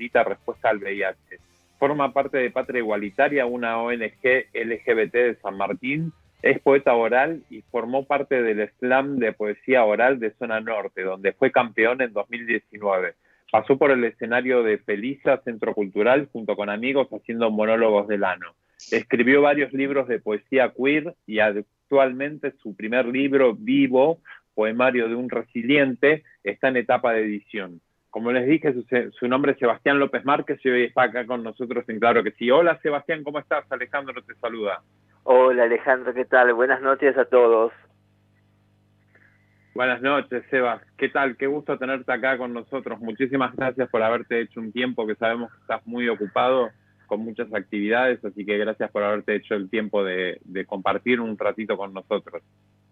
facilita respuesta al VIH. Forma parte de Patria Igualitaria, una ONG LGBT de San Martín. Es poeta oral y formó parte del slam de poesía oral de Zona Norte, donde fue campeón en 2019. Pasó por el escenario de Felisa, Centro Cultural, junto con amigos haciendo monólogos del ano. Escribió varios libros de poesía queer y actualmente su primer libro, Vivo, poemario de un resiliente, está en etapa de edición. Como les dije, su nombre es Sebastián López Márquez y hoy está acá con nosotros en Claro que sí. Hola Sebastián, ¿cómo estás? Alejandro te saluda. Hola Alejandro, ¿qué tal? Buenas noches a todos. Buenas noches, Sebas. ¿Qué tal? Qué gusto tenerte acá con nosotros. Muchísimas gracias por haberte hecho un tiempo, que sabemos que estás muy ocupado con muchas actividades, así que gracias por haberte hecho el tiempo de compartir un ratito con nosotros.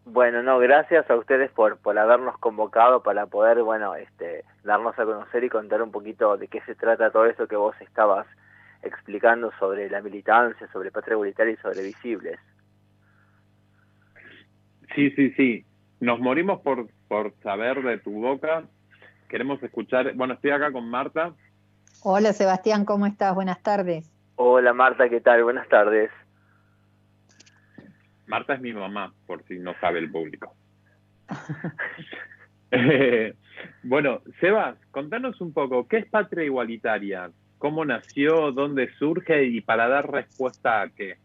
Bueno, no, gracias a ustedes por habernos convocado para poder, darnos a conocer y contar un poquito de qué se trata todo eso que vos estabas explicando sobre la militancia, sobre Patria Igualitaria y sobre Visibles. Sí. Nos morimos por saber de tu boca. Queremos escuchar. Bueno, estoy acá con Marta. Hola Sebastián, ¿cómo estás? Buenas tardes. Hola Marta, ¿qué tal? Buenas tardes. Marta es mi mamá, por si no sabe el público. Bueno, Sebas, contanos un poco, ¿qué es Patria Igualitaria? ¿Cómo nació? ¿Dónde surge? Y para dar respuesta a qué.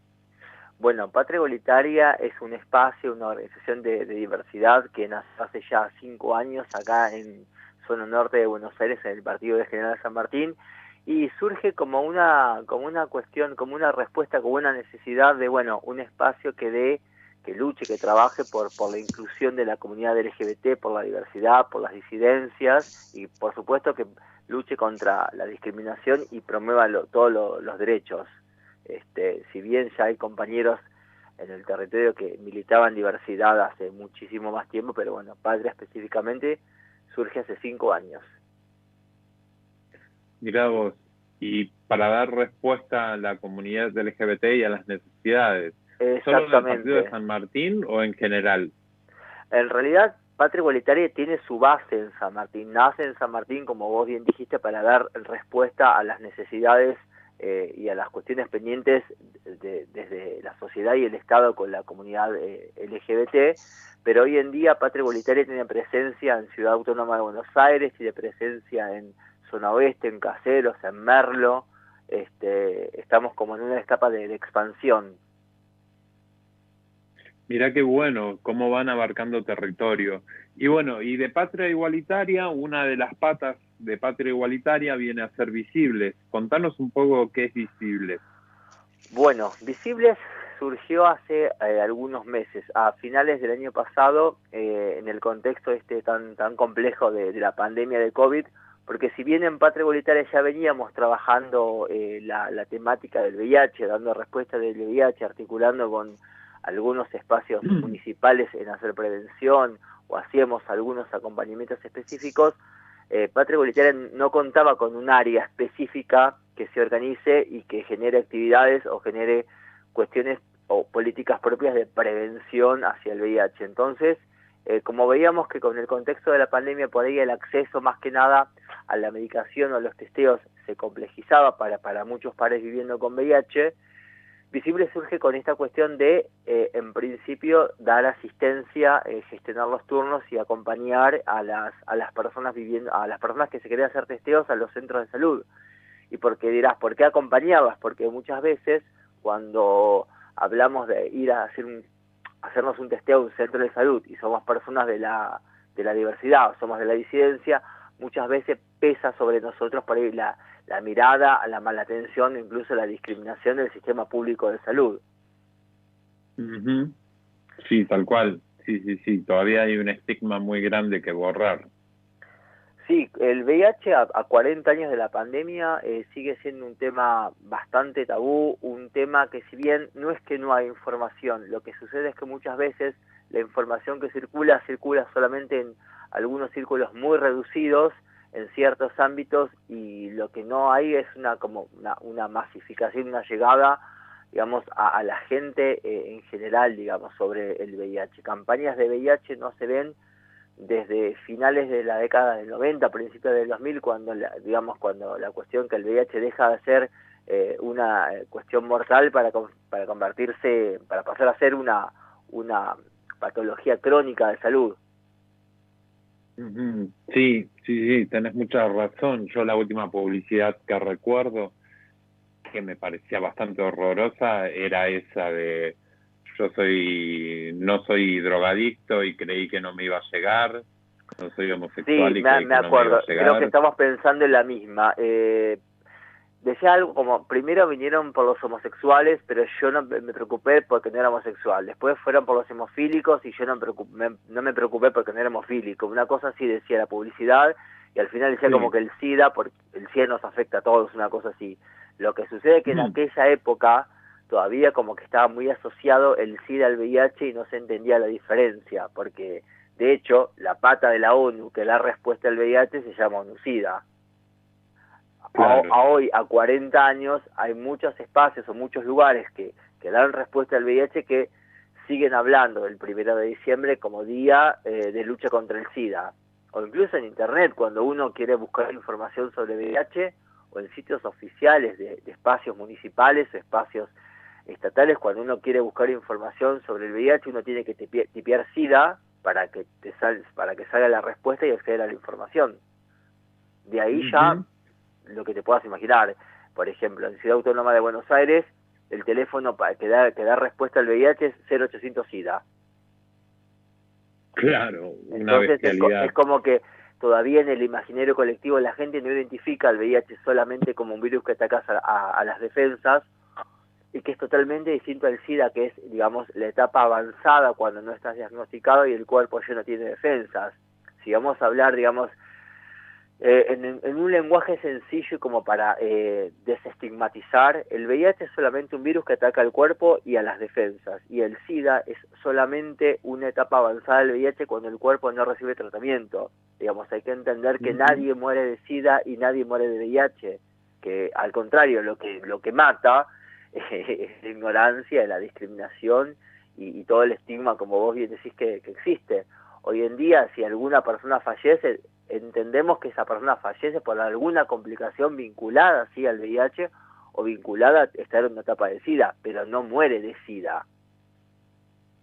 Bueno, Patria Igualitaria es un espacio, una organización de diversidad que nació hace ya 5 años acá en zona norte de Buenos Aires, en el partido de General San Martín, y surge como una cuestión, como una respuesta, como una necesidad de, un espacio que luche, que trabaje por la inclusión de la comunidad LGBT, por la diversidad, por las disidencias, y por supuesto que luche contra la discriminación y promueva todos los derechos. Si bien ya hay compañeros en el territorio que militaban diversidad hace muchísimo más tiempo, pero bueno, Patria específicamente surge hace 5 años. Mirá vos, y para dar respuesta a la comunidad LGBT y a las necesidades, ¿solo en el partido de San Martín o en general? En realidad, Patria Igualitaria tiene su base en San Martín, nace en San Martín, como vos bien dijiste, para dar respuesta a las necesidades y a las cuestiones pendientes desde la sociedad y el Estado con la comunidad LGBT, pero hoy en día Patria Igualitaria tiene presencia en Ciudad Autónoma de Buenos Aires, tiene presencia en Zona Oeste, en Caseros, en Merlo. Estamos como en una etapa de expansión. Mirá qué bueno, cómo van abarcando territorio. Y bueno, y de Patria Igualitaria, una de las patas de Patria Igualitaria viene a ser Visibles. Contanos un poco qué es Visibles. Bueno, Visibles surgió hace algunos meses, a finales del año pasado, en el contexto tan complejo de la pandemia de COVID, porque si bien en Patria Igualitaria ya veníamos trabajando la temática del VIH, dando respuesta del VIH, articulando con algunos espacios municipales en hacer prevención, o hacíamos algunos acompañamientos específicos, Patria Igualitaria no contaba con un área específica que se organice y que genere actividades o genere cuestiones o políticas propias de prevención hacia el VIH. Entonces, como veíamos que con el contexto de la pandemia por ahí el acceso más que nada a la medicación o a los testeos se complejizaba para muchos pares viviendo con VIH, Visible surge con esta cuestión de, en principio, dar asistencia, gestionar los turnos y acompañar a las personas a las personas que se querían hacer testeos a los centros de salud. Y porque dirás, ¿por qué acompañabas? Porque muchas veces cuando hablamos de ir a hacernos un testeo a un centro de salud y somos personas de la diversidad, somos de la disidencia, muchas veces pesa sobre nosotros por ahí la mirada, la mala atención, incluso la discriminación del sistema público de salud. Sí, tal cual. Sí. Todavía hay un estigma muy grande que borrar. Sí, el VIH a 40 años de la pandemia sigue siendo un tema bastante tabú, un tema que si bien no es que no hay información, lo que sucede es que muchas veces la información que circula solamente en algunos círculos muy reducidos, en ciertos ámbitos, y lo que no hay es una masificación, una llegada, digamos, a la gente en general, digamos, sobre el VIH. Campañas de VIH no se ven, desde finales de la década del 90, principios del 2000, cuando cuando la cuestión que el VIH deja de ser una cuestión mortal para convertirse, para pasar a ser una patología crónica de salud. Sí, tenés mucha razón. Yo la última publicidad que recuerdo, que me parecía bastante horrorosa, era esa de no soy drogadicto y creí que no me iba a llegar, no soy homosexual Sí, y creí me que no me iba acuerdo, a llegar. creo que estamos pensando en la misma. Decía algo como, primero vinieron por los homosexuales, pero yo no me preocupé porque no era homosexual. Después fueron por los hemofílicos y yo no me preocupé porque no era hemofílico. Una cosa así decía la publicidad, y al final decía como que el SIDA, porque el SIDA nos afecta a todos, una cosa así. Lo que sucede es que en aquella época todavía como que estaba muy asociado el SIDA al VIH y no se entendía la diferencia, porque de hecho la pata de la ONU que da respuesta al VIH se llama ONU-SIDA. Claro. Hoy, a 40 años, hay muchos espacios o muchos lugares que dan respuesta al VIH que siguen hablando del 1 de diciembre como día de lucha contra el SIDA. O incluso en Internet, cuando uno quiere buscar información sobre VIH, o en sitios oficiales de espacios municipales o espacios estatales, cuando uno quiere buscar información sobre el VIH, uno tiene que tipear SIDA para que salga la respuesta y acceder a la información. De ahí ya lo que te puedas imaginar. Por ejemplo, en Ciudad Autónoma de Buenos Aires, el teléfono que da respuesta al VIH es 0800 SIDA. Claro, una Entonces bestialidad. es como que todavía en el imaginario colectivo la gente no identifica al VIH solamente como un virus que ataca a las defensas, y que es totalmente distinto al SIDA, que es, digamos, la etapa avanzada cuando no estás diagnosticado y el cuerpo ya no tiene defensas. Si vamos a hablar, digamos, en un lenguaje sencillo y como para desestigmatizar, el VIH es solamente un virus que ataca al cuerpo y a las defensas, y el SIDA es solamente una etapa avanzada del VIH cuando el cuerpo no recibe tratamiento. Digamos, hay que entender que nadie muere de SIDA y nadie muere de VIH, que al contrario, lo que mata es la ignorancia, la discriminación y todo el estigma, como vos bien decís, que existe. Hoy en día, si alguna persona fallece, entendemos que esa persona fallece por alguna complicación vinculada ¿sí? al VIH o vinculada a estar en una etapa de SIDA, pero no muere de SIDA.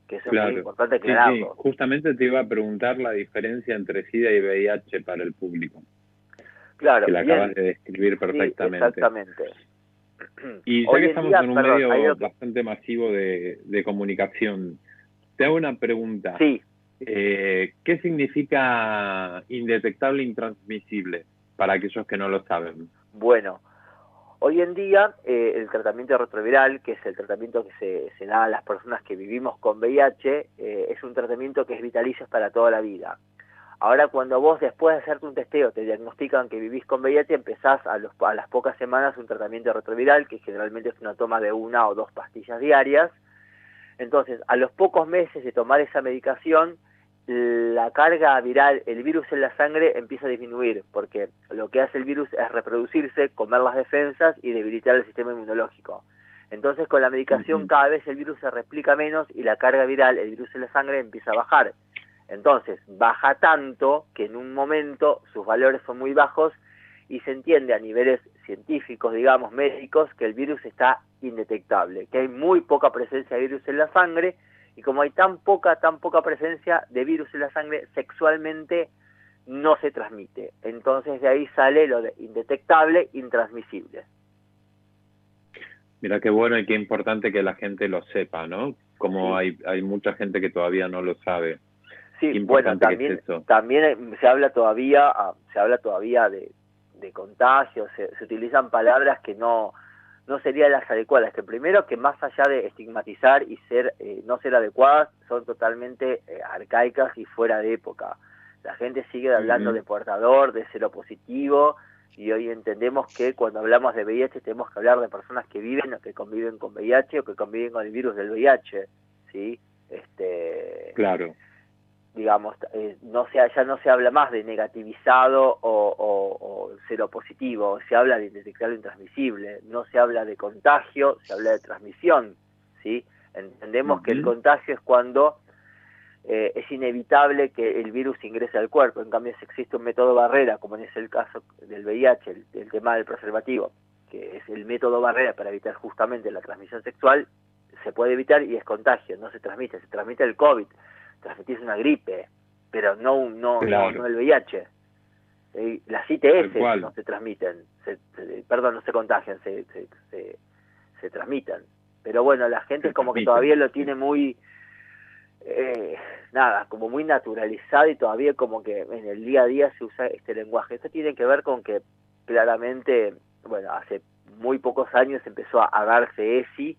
Que eso es muy importante aclararlo. Sí. Justamente te iba a preguntar la diferencia entre SIDA y VIH para el público. Claro, que la acabas de describir perfectamente. Sí, exactamente. Y ya que estamos en un medio bastante masivo de comunicación, te hago una pregunta. Sí. ¿Qué significa indetectable e intransmisible para aquellos que no lo saben? Bueno, hoy en día el tratamiento retroviral, que es el tratamiento que se da a las personas que vivimos con VIH, es un tratamiento que es vitalicio para toda la vida. Ahora, cuando vos después de hacerte un testeo te diagnostican que vivís con VIH, empezás a las pocas semanas un tratamiento retroviral, que generalmente es una toma de 1 o 2 pastillas diarias. Entonces, a los pocos meses de tomar esa medicación, la carga viral, el virus en la sangre empieza a disminuir, porque lo que hace el virus es reproducirse, comer las defensas y debilitar el sistema inmunológico. Entonces, con la medicación cada vez el virus se replica menos y la carga viral, el virus en la sangre, empieza a bajar. Entonces, baja tanto que en un momento sus valores son muy bajos y se entiende a niveles científicos, digamos, médicos, que el virus está indetectable, que hay muy poca presencia de virus en la sangre, y como hay tan poca presencia de virus en la sangre, sexualmente no se transmite. Entonces de ahí sale lo de indetectable, intransmisible. Mira qué bueno y qué importante que la gente lo sepa, ¿no? Como hay mucha gente que todavía no lo sabe. Sí, bueno, también se habla todavía de contagios, se utilizan palabras que no serían las adecuadas, que primero, que más allá de estigmatizar y no ser adecuadas, son totalmente arcaicas y fuera de época. La gente sigue hablando de portador, de seropositivo, y hoy entendemos que cuando hablamos de VIH tenemos que hablar de personas que viven o que conviven con VIH o que conviven con el virus del VIH, ¿sí? Claro. Digamos, ya no se habla más de negativizado o seropositivo, se habla de indetectable intransmisible, no se habla de contagio, se habla de transmisión, ¿sí? Entendemos que el contagio es cuando es inevitable que el virus ingrese al cuerpo. En cambio, si existe un método barrera, como es el caso del VIH, el tema del preservativo, que es el método barrera para evitar justamente la transmisión sexual, se puede evitar y es contagio, no se transmite el COVID, transmitís una gripe, pero no el VIH. Las ITS no se transmiten, no se contagian, se transmiten. Pero bueno, la gente es como que todavía lo tiene muy, como muy naturalizado y todavía como que en el día a día se usa este lenguaje. Esto tiene que ver con que claramente, bueno, hace muy pocos años empezó a darse ESI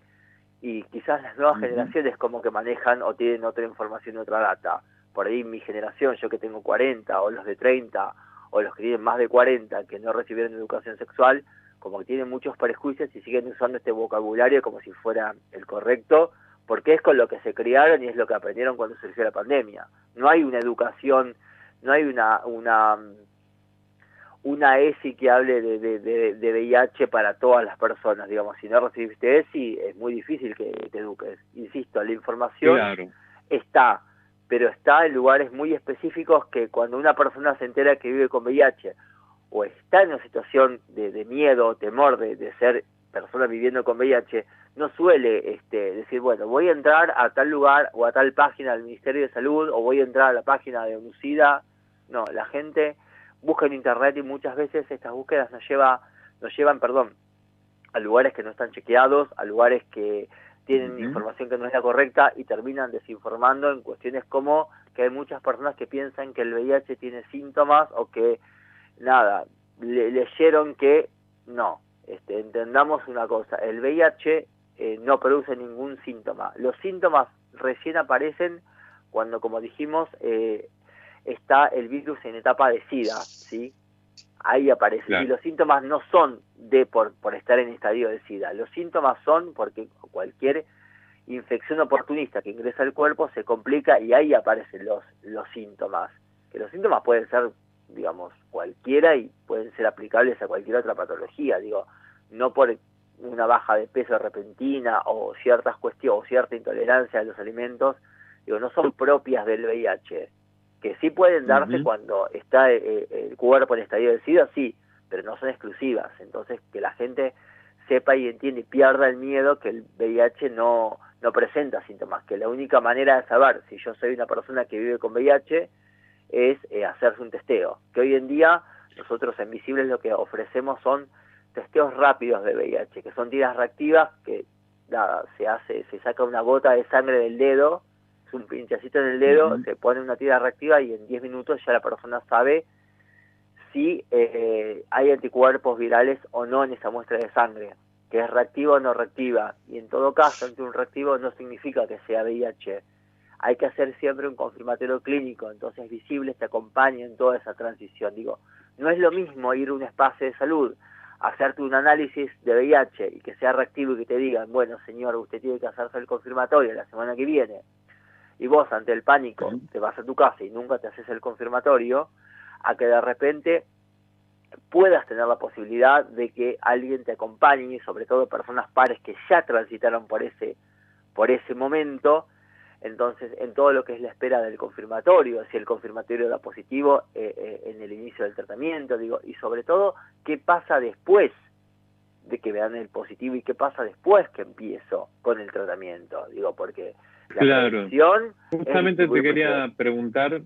y quizás las nuevas generaciones como que manejan o tienen otra información, otra data. Por ahí mi generación, yo que tengo 40, o los de 30, o los que tienen más de 40, que no recibieron educación sexual, como que tienen muchos prejuicios y siguen usando este vocabulario como si fuera el correcto, porque es con lo que se criaron y es lo que aprendieron cuando surgió la pandemia. No hay una educación, no hay una ESI que hable de VIH para todas las personas, digamos. Si no recibiste ESI, es muy difícil que te eduques. Insisto, la información está, pero está en lugares muy específicos que cuando una persona se entera que vive con VIH o está en una situación de miedo o temor de ser persona viviendo con VIH, no suele decir, bueno, voy a entrar a tal lugar o a tal página del Ministerio de Salud o voy a entrar a la página de UNICIDA. No, la gente busca en internet y muchas veces estas búsquedas nos llevan a lugares que no están chequeados, a lugares que tienen información que no es la correcta y terminan desinformando en cuestiones como que hay muchas personas que piensan que el VIH tiene síntomas o que leyeron que no. Entendamos una cosa, el VIH no produce ningún síntoma. Los síntomas recién aparecen cuando, como dijimos, está el virus en etapa de SIDA, ¿sí? Ahí aparece. Y los síntomas no son por estar en estadio de SIDA. Los síntomas son porque cualquier infección oportunista que ingresa al cuerpo se complica y ahí aparecen los síntomas. Que los síntomas pueden ser, digamos, cualquiera y pueden ser aplicables a cualquier otra patología. Digo, no por una baja de peso repentina o ciertas cuestiones o cierta intolerancia a los alimentos, digo, no son propias del VIH. Que sí pueden darse cuando está el cuerpo en estadio de SIDA, sí, pero no son exclusivas. Entonces, que la gente sepa y entienda y pierda el miedo que el VIH no presenta síntomas, que la única manera de saber si yo soy una persona que vive con VIH es hacerse un testeo. Que hoy en día nosotros en Visibles lo que ofrecemos son testeos rápidos de VIH, que son tiras reactivas que se saca una gota de sangre del dedo, es un pinchacito en el dedo, se pone una tira reactiva y en 10 minutos ya la persona sabe si hay anticuerpos virales o no en esa muestra de sangre, que es reactiva o no reactiva, y en todo caso, ante un reactivo no significa que sea VIH. Hay que hacer siempre un confirmatorio clínico, entonces Visibles te acompaña en toda esa transición. Digo, no es lo mismo ir a un espacio de salud, hacerte un análisis de VIH y que sea reactivo y que te digan, bueno señor, usted tiene que hacerse el confirmatorio la semana que viene, y vos ante el pánico te vas a tu casa y nunca te haces el confirmatorio, a que de repente puedas tener la posibilidad de que alguien te acompañe, sobre todo personas pares que ya transitaron por ese momento. Entonces, en todo lo que es la espera del confirmatorio, si el confirmatorio da positivo en el inicio del tratamiento, digo, y sobre todo, ¿qué pasa después de que me dan el positivo y qué pasa después que empiezo con el tratamiento? Digo, porque la prevención... Justamente te quería preguntar,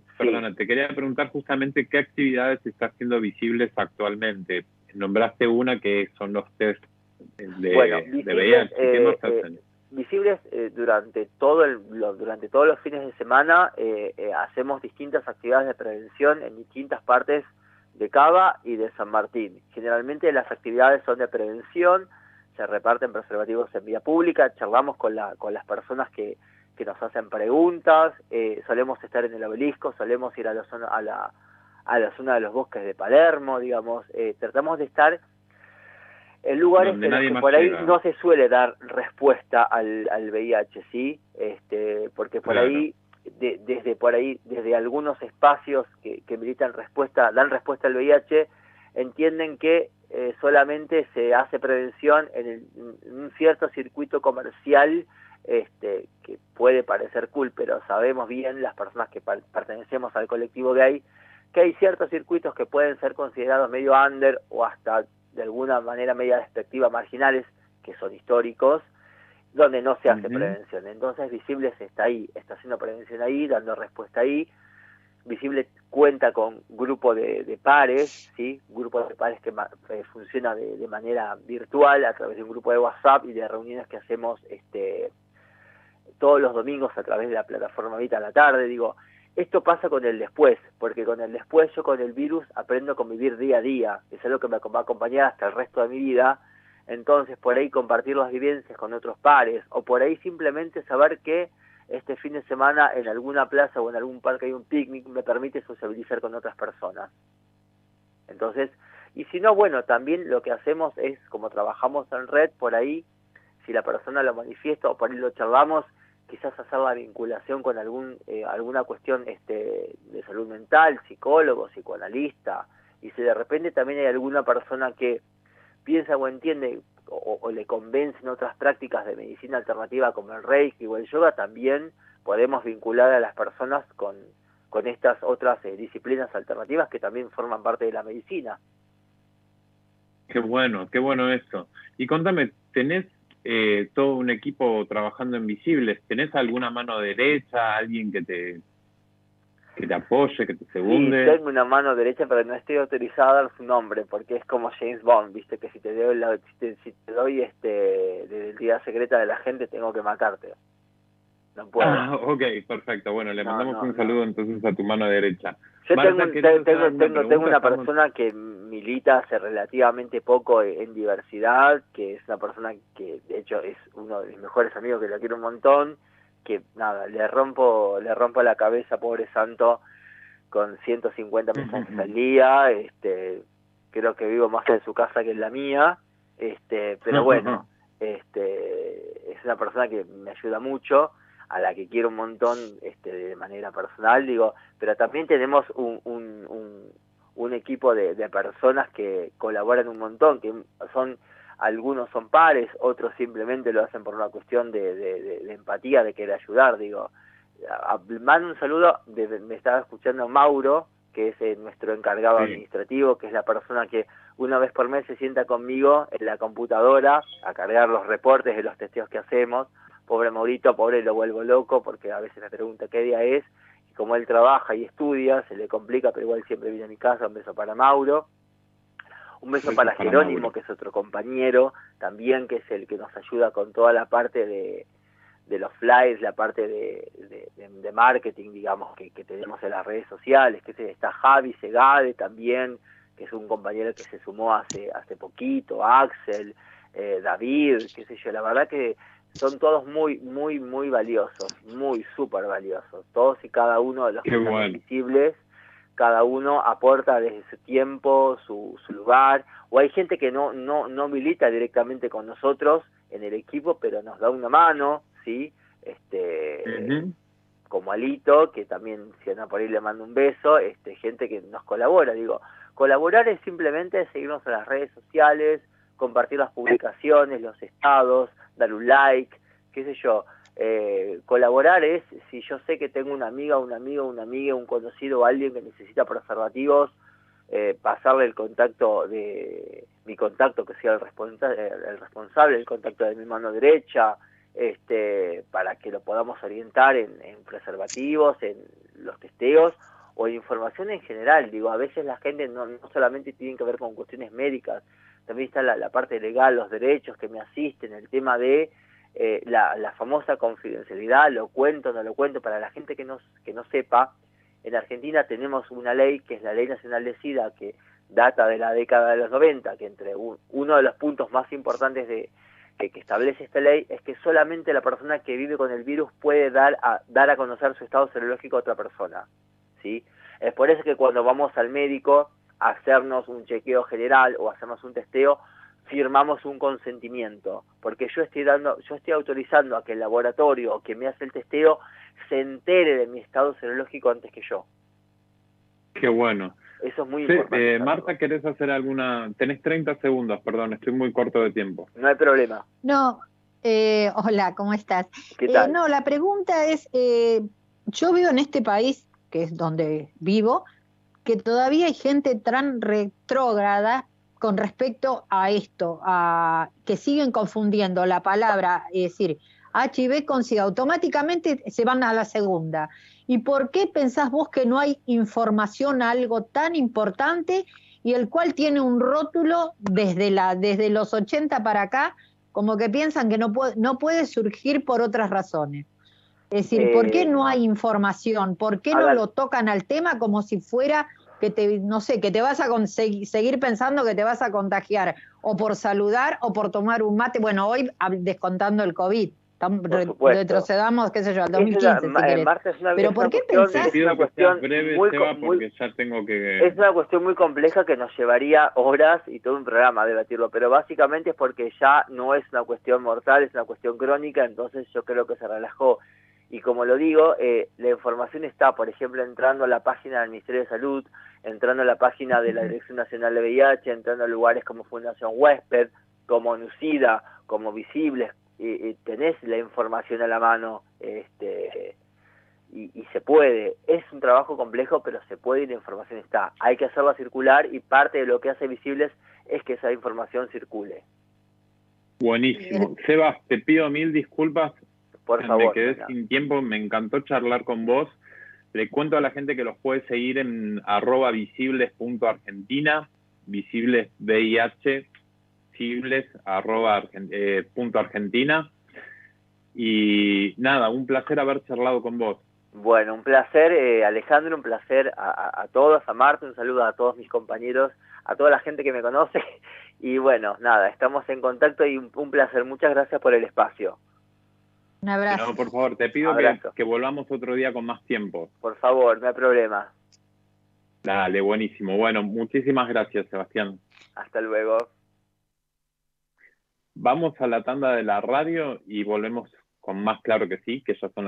te quería preguntar justamente qué actividades está haciendo Visibles actualmente. Nombraste una que son los test de VIH. ¿Qué más hacen? Visibles durante todos los fines de semana hacemos distintas actividades de prevención en distintas partes de Cava y de San Martín. Generalmente las actividades son de prevención, se reparten preservativos en vía pública, charlamos con las personas que nos hacen preguntas, solemos estar en el Obelisco, solemos ir a la zona de los bosques de Palermo, digamos, tratamos de estar en lugares en los que por ahí no se suele dar respuesta al VIH, ¿sí? Porque por ahí, desde algunos espacios que dan respuesta al VIH, entienden que solamente se hace prevención en un cierto circuito comercial que puede parecer cool, pero sabemos bien, las personas que pertenecemos al colectivo gay, que hay ciertos circuitos que pueden ser considerados medio under o hasta de alguna manera media despectiva marginales, que son históricos, donde no se hace prevención. Entonces Visibles está ahí, está haciendo prevención ahí, dando respuesta ahí. Visible cuenta con grupo de pares, ¿sí? Grupo de pares que funciona de manera virtual a través de un grupo de WhatsApp y de reuniones que hacemos todos los domingos a través de la plataforma Vita a la tarde. Digo, esto pasa con el después, porque con el después yo con el virus aprendo a convivir día a día, es algo que me va a acompañar hasta el resto de mi vida. Entonces por ahí compartir las vivencias con otros pares, o por ahí simplemente saber que este fin de semana en alguna plaza o en algún parque hay un picnic, me permite sociabilizar con otras personas. Entonces, y si no, bueno, también lo que hacemos es, como trabajamos en red, por ahí, si la persona lo manifiesta o por ahí lo charlamos, quizás hacer la vinculación con alguna cuestión de salud mental, psicólogo, psicoanalista, y si de repente también hay alguna persona que piensa o entiende o le convencen otras prácticas de medicina alternativa como el Reiki o el yoga, también podemos vincular a las personas con estas otras disciplinas alternativas que también forman parte de la medicina. Qué bueno eso. Y contame, ¿tenés todo un equipo trabajando en Visibles? ¿Tenés alguna mano derecha, alguien que te apoye, que te segunde? Sí, tengo una mano derecha, pero no estoy autorizado a dar su nombre, porque es como James Bond, viste, que si te doy de identidad secreta de la gente, tengo que matarte. No puedo. Ok, perfecto. Bueno, le mandamos un saludo entonces a tu mano derecha. Yo Marta, tengo una persona que milita hace relativamente poco en diversidad, que es una persona que de hecho es uno de mis mejores amigos, que lo quiero un montón, que nada, le rompo la cabeza, pobre santo, con 150 mensajes al día. Creo que vivo más en su casa que en la mía, pero bueno, es una persona que me ayuda mucho, a la que quiero un montón de manera personal, digo, pero también tenemos un equipo de personas que colaboran un montón, que algunos son pares, otros simplemente lo hacen por una cuestión de empatía, de querer ayudar. Digo, mando un saludo, me estaba escuchando Mauro, que es nuestro encargado administrativo, que es la persona que una vez por mes se sienta conmigo en la computadora a cargar los reportes de los testeos que hacemos. Pobre Maurito, pobre, lo vuelvo loco, porque a veces me pregunta qué día es, y como él trabaja y estudia, se le complica, pero igual siempre viene a mi casa. Un beso para Mauro. Un beso para Jerónimo, Mauro, que es otro compañero, también, que es el que nos ayuda con toda la parte de los flyers, la parte de marketing, digamos, que tenemos en las redes sociales, que está Javi Segade también, que es un compañero que se sumó hace poquito, Axel, David, qué sé yo. La verdad que son todos muy, muy, muy valiosos, muy súper valiosos, todos y cada uno de los que están visibles. Cada uno aporta desde su tiempo, su lugar, o hay gente que no milita directamente con nosotros en el equipo, pero nos da una mano, ¿sí? Como Alito, que también, si anda por ahí le mando un beso, gente que nos colabora. Digo, colaborar es simplemente seguirnos en las redes sociales, compartir las publicaciones, los estados, dar un like, qué sé yo. Colaborar es, si yo sé que tengo una amiga, un amigo, una amiga, un conocido o alguien que necesita preservativos, pasarle el contacto mi contacto, que sea el responsable, el contacto de mi mano derecha, para que lo podamos orientar en preservativos, en los testeos o en información en general. Digo, a veces la gente no solamente tiene que ver con cuestiones médicas, también está la parte legal, los derechos que me asisten, el tema de la famosa confidencialidad, lo cuento, no lo cuento. Para la gente que no sepa, en Argentina tenemos una ley, que es la Ley Nacional de SIDA, que data de la década de los 90, que entre uno de los puntos más importantes que establece esta ley es que solamente la persona que vive con el virus puede dar a conocer su estado serológico a otra persona, ¿sí? Es por eso que cuando vamos al médico a hacernos un chequeo general o hacernos un testeo, firmamos un consentimiento, porque yo estoy autorizando a que el laboratorio que me hace el testeo se entere de mi estado serológico antes que yo. Qué bueno. Eso es muy importante. Marta, ¿tenés 30 segundos? Perdón, estoy muy corto de tiempo. No hay problema. No, Hola, ¿cómo estás? ¿Qué tal? No, la pregunta es, yo veo en este país, que es donde vivo, que todavía hay gente tan retrógrada con respecto a esto, a que siguen confundiendo la palabra, es decir, HIV con SIDA, automáticamente se van a la segunda. ¿Y por qué pensás vos que no hay información a algo tan importante y el cual tiene un rótulo desde los 80 para acá, como que piensan que no puede surgir por otras razones? Es decir, ¿por qué Eh, no hay información? ¿Por qué a no ver, lo tocan al tema como si fuera que no sé, que te vas a seguir pensando que te vas a contagiar o por saludar o por tomar un mate? Bueno, hoy descontando el COVID, por supuesto. retrocedamos, qué sé yo, al 2015 si querés. Marta, Pero ¿por qué Te pensás? es una pido que seas cuestión breve, Seba, porque ya tengo que... es una cuestión muy compleja que nos llevaría horas y todo un programa a debatirlo, pero básicamente es porque ya no es una cuestión mortal, es una cuestión crónica, entonces yo creo que se relajó. Y como lo digo, la información está, por ejemplo, entrando a la página del Ministerio de Salud, entrando a la página de la Dirección Nacional de VIH, entrando a lugares como Fundación Huésped, como Nucida, como Visibles, y tenés la información a la mano, y se puede. Es un trabajo complejo, pero se puede y la información está. Hay que hacerla circular y parte de lo que hace Visibles es que esa información circule. Buenísimo. Sebas, te pido mil disculpas, Por me favor, no es quedé nada. sin tiempo, me encantó charlar con vos. Le cuento a la gente que los puede seguir en @visibles.argentina, visibles VIH, visibles punto argentina. Y nada, un placer haber charlado con vos. Bueno, un placer, Alejandro, un placer a todos, a Marta, un saludo a todos mis compañeros, a toda la gente que me conoce. Y bueno, nada, estamos en contacto y un placer. Muchas gracias por el espacio. Un abrazo. No, por favor, te pido Abrazo. que volvamos otro día con más tiempo. Por favor, no hay problema. Dale, buenísimo. Bueno, muchísimas gracias, Sebastián. Hasta luego. Vamos a la tanda de la radio y volvemos con más Claro que sí, que ya son